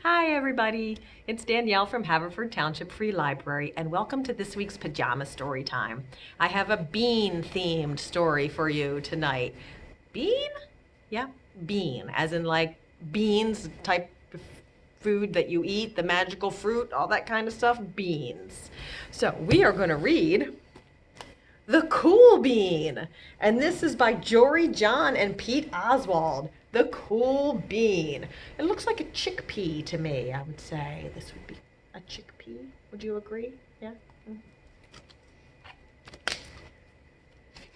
Hi everybody, it's Danielle from Haverford Township Free Library and welcome to this week's Pajama Storytime. I have a bean themed story for you tonight. Bean? Yeah, bean, as in like beans type of food that you eat, the magical fruit, all that kind of stuff, beans. So we are going to read The Cool Bean, and this is by Jory John and Pete Oswald. The Cool Bean. It looks like a chickpea to me, I would say. This would be a chickpea. Would you agree? Yeah?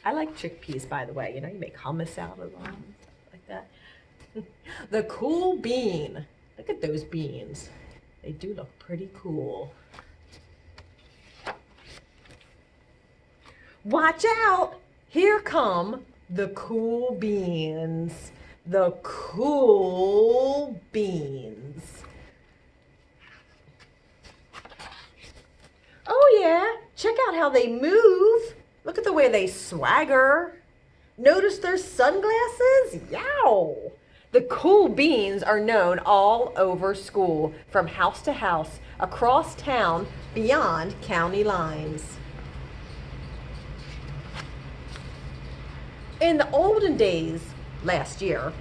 I like chickpeas, by the way. You know, you make hummus out of them, like that. The Cool Bean. Look at those beans. They do look pretty cool. Watch out! Here come the cool beans. The cool beans. Oh yeah, check out how they move. Look at the way they swagger. Notice their sunglasses? Yow! The cool beans are known all over school, from house to house, across town, beyond county lines. In the olden days, last year,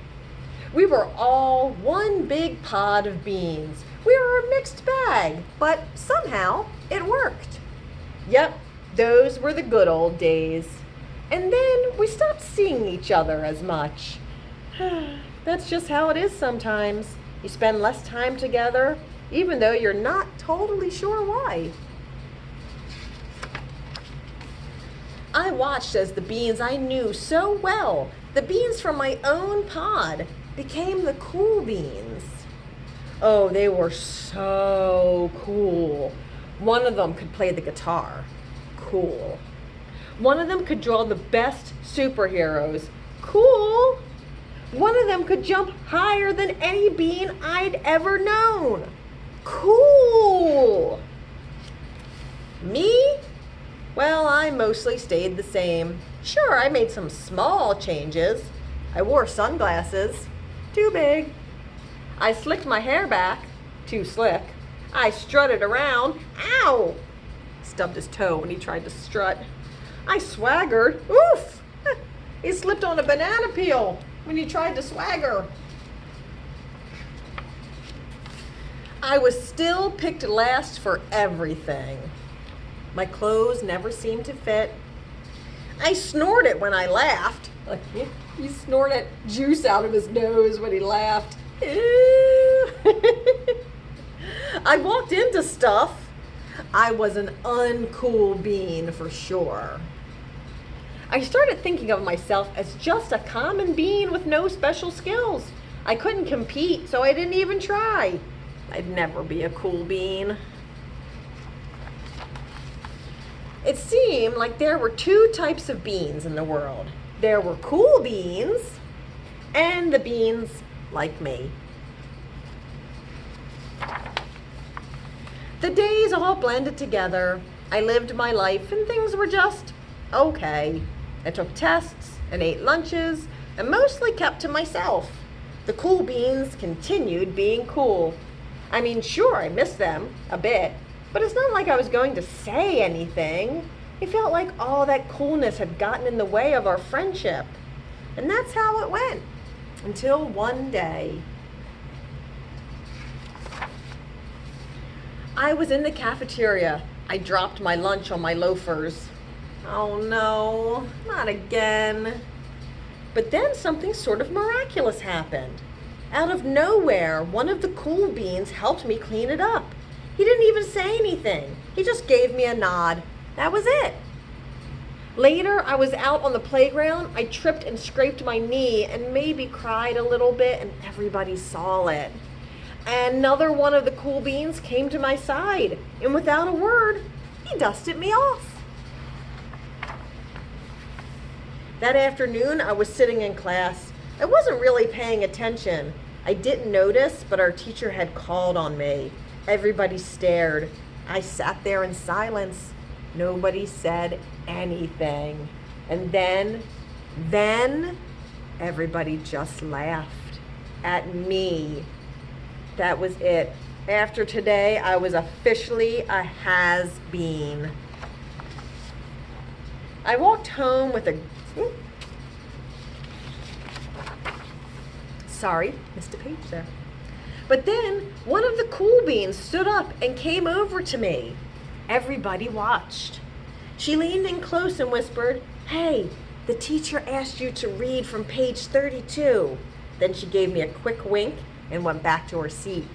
we were all one big pod of beans. We were a mixed bag, but somehow it worked. Yep, those were the good old days. And then we stopped seeing each other as much. That's just how it is sometimes. You spend less time together, even though you're not totally sure why. I watched as the beans I knew so well, the beans from my own pod, became the cool beans. Oh, they were so cool. One of them could play the guitar. Cool. One of them could draw the best superheroes. Cool. One of them could jump higher than any bean I'd ever known. Cool. Me? Well, I mostly stayed the same. Sure, I made some small changes. I wore sunglasses. Too big. I slicked my hair back. Too slick. I strutted around. Ow! Stubbed his toe when he tried to strut. I swaggered. Oof! He slipped on a banana peel when he tried to swagger. I was still picked last for everything. My clothes never seemed to fit. I snorted when I laughed. Like, he snorted juice out of his nose when he laughed. Ew. I walked into stuff. I was an uncool bean for sure. I started thinking of myself as just a common bean with no special skills. I couldn't compete, so I didn't even try. I'd never be a cool bean. It seemed like there were two types of beans in the world. There were cool beans and the beans like me. The days all blended together. I lived my life and things were just okay. I took tests and ate lunches and mostly kept to myself. The cool beans continued being cool. I mean, sure, I missed them a bit, but it's not like I was going to say anything. It felt like all that coolness had gotten in the way of our friendship. And that's how it went. Until one day. I was in the cafeteria. I dropped my lunch on my loafers. Oh no, not again. But then something sort of miraculous happened. Out of nowhere, one of the cool beans helped me clean it up. He didn't even say anything. He just gave me a nod. That was it. Later, I was out on the playground. I tripped and scraped my knee and maybe cried a little bit, and everybody saw it. Another one of the cool beans came to my side, and without a word, he dusted me off. That afternoon, I was sitting in class. I wasn't really paying attention. I didn't notice, but our teacher had called on me. Everybody stared. I sat there in silence. Nobody said anything. And then everybody just laughed at me. That was it. After today, I was officially a has-been. I walked home with a... Sorry, missed a page there. But then one of the cool beans stood up and came over to me. Everybody watched. She leaned in close and whispered, "Hey, the teacher asked you to read from page 32. Then she gave me a quick wink and went back to her seat.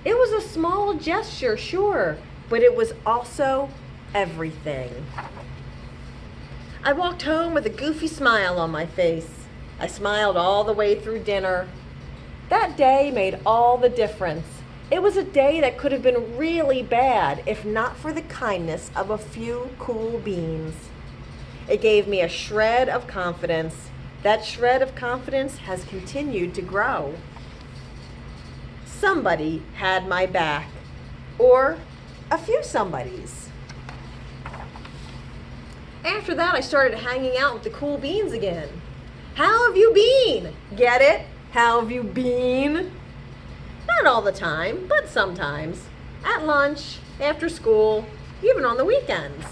It was a small gesture, sure, but it was also everything. I walked home with a goofy smile on my face. I smiled all the way through dinner. That day made all the difference. It was a day that could have been really bad if not for the kindness of a few cool beans. It gave me a shred of confidence. That shred of confidence has continued to grow. Somebody had my back, or a few somebodies. After that, I started hanging out with the cool beans again. How have you been? Get it? How have you been? Not all the time, but sometimes. At lunch, after school, even on the weekends.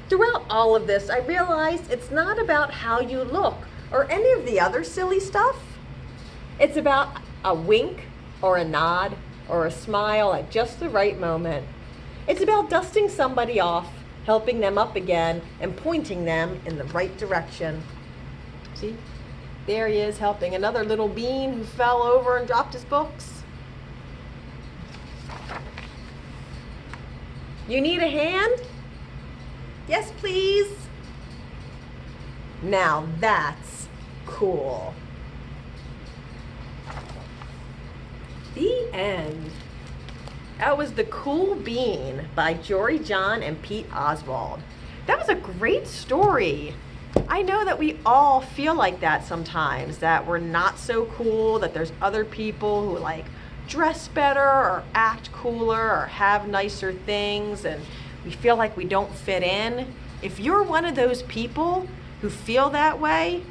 Throughout all of this, I realized it's not about how you look or any of the other silly stuff. It's about a wink or a nod or a smile at just the right moment. It's about dusting somebody off, helping them up again, and pointing them in the right direction. See? There he is helping another little bean who fell over and dropped his books. You need a hand? Yes, please. Now that's cool. The end. That was The Cool Bean by Jory John and Pete Oswald. That was a great story. I know that we all feel like that sometimes, that we're not so cool, that there's other people who like dress better or act cooler or have nicer things, and we feel like we don't fit in. If you're one of those people who feel that way,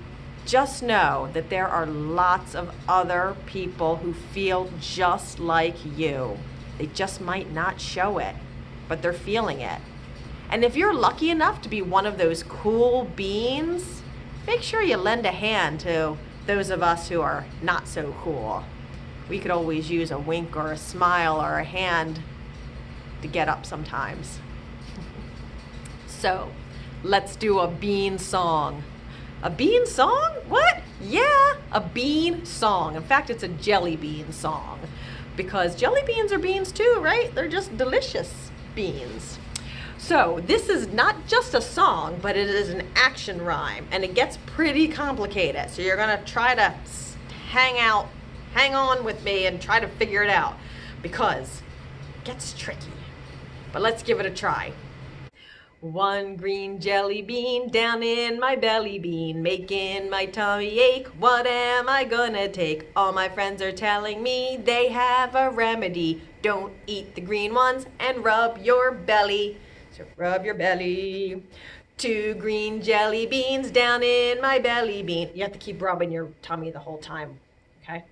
just know that there are lots of other people who feel just like you. They just might not show it, but they're feeling it. And if you're lucky enough to be one of those cool beans, make sure you lend a hand to those of us who are not so cool. We could always use a wink or a smile or a hand to get up sometimes. So, let's do a bean song. A bean song? What? Yeah, a bean song. In fact, it's a jelly bean song, because jelly beans are beans too, right? They're just delicious beans. So this is not just a song, but it is an action rhyme, and it gets pretty complicated. So you're gonna try to hang on with me and try to figure it out, because it gets tricky. But let's give it a try. One green jelly bean down in my belly bean, making my tummy ache. What am I gonna take? All my friends are telling me they have a remedy. Don't eat the green ones and rub your belly. So rub your belly. Two green jelly beans down in my belly bean. You have to keep rubbing your tummy the whole time, okay?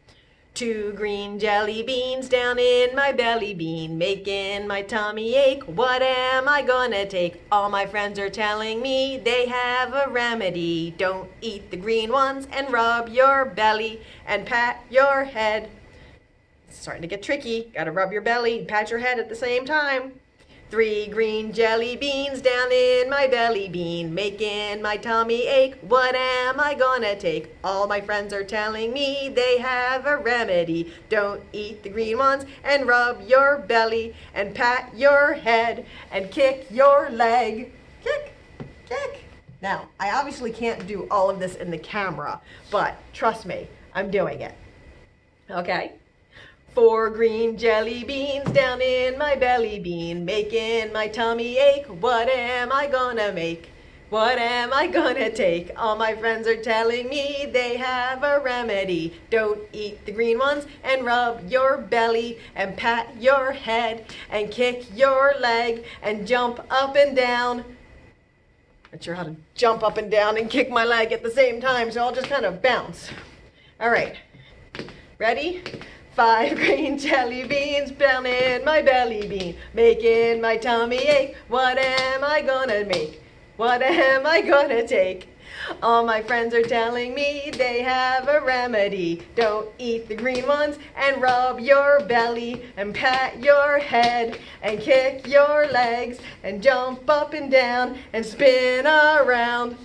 Two green jelly beans down in my belly bean, making my tummy ache. What am I gonna take? All my friends are telling me they have a remedy. Don't eat the green ones and rub your belly and pat your head. It's starting to get tricky. Gotta rub your belly and pat your head at the same time. Three green jelly beans down in my belly bean, making my tummy ache. What am I gonna take? All my friends are telling me they have a remedy. Don't eat the green ones and rub your belly and pat your head and kick your leg. Kick, kick. Now, I obviously can't do all of this in the camera, but trust me, I'm doing it. Okay? Four green jelly beans down in my belly bean, making my tummy ache. What am I gonna make? What am I gonna take? All my friends are telling me they have a remedy. Don't eat the green ones and rub your belly and pat your head and kick your leg and jump up and down. Not sure how to jump up and down and kick my leg at the same time, so I'll just kind of bounce. All right, ready? 5 green jelly beans down in my belly bean, making my tummy ache. What am I gonna make? What am I gonna take? All my friends are telling me they have a remedy. Don't eat the green ones and rub your belly and pat your head and kick your legs and jump up and down and spin around.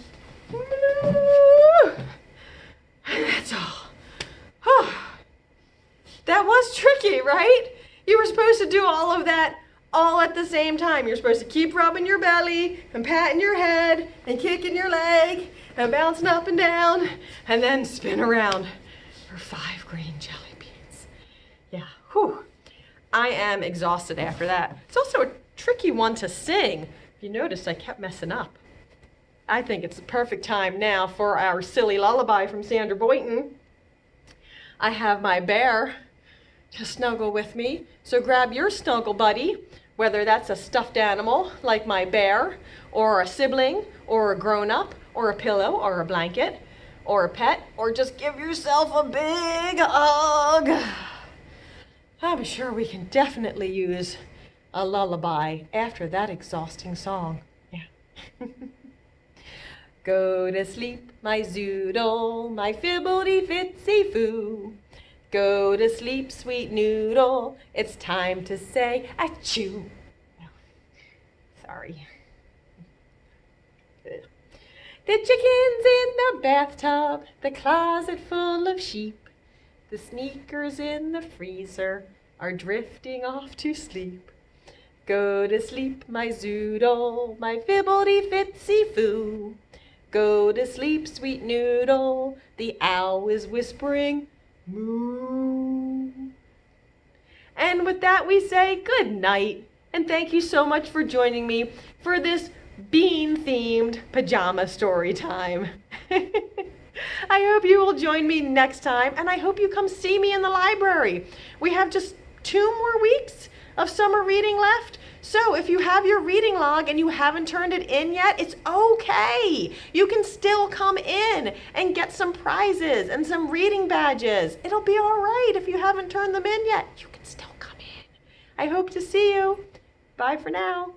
That's all. That was tricky, right? You were supposed to do all of that all at the same time. You're supposed to keep rubbing your belly and patting your head and kicking your leg and bouncing up and down and then spin around for 5 green jelly beans. Yeah, whew. I am exhausted after that. It's also a tricky one to sing. If you noticed, I kept messing up. I think it's the perfect time now for our silly lullaby from Sandra Boynton. I have my bear to snuggle with me, so grab your snuggle buddy, whether that's a stuffed animal like my bear, or a sibling, or a grown-up, or a pillow, or a blanket, or a pet, or just give yourself a big hug. I'm sure we can definitely use a lullaby after that exhausting song. Yeah. Go to sleep, my zoodle, my fibbledy-fitsy-foo. Go to sleep, sweet noodle, it's time to say achoo. Oh, sorry. The chicken's in the bathtub, the closet full of sheep. The sneakers in the freezer are drifting off to sleep. Go to sleep, my zoodle, my fibbledy-fitsy-foo. Go to sleep, sweet noodle, the owl is whispering moo. And with that, we say good night, and thank you so much for joining me for this bean-themed pajama story time. I hope you will join me next time, and I hope you come see me in the library. We have just 2 more weeks of summer reading left. So if you have your reading log and you haven't turned it in yet, it's okay. You can still come in and get some prizes and some reading badges. It'll be all right if you haven't turned them in yet. You can still come in. I hope to see you. Bye for now.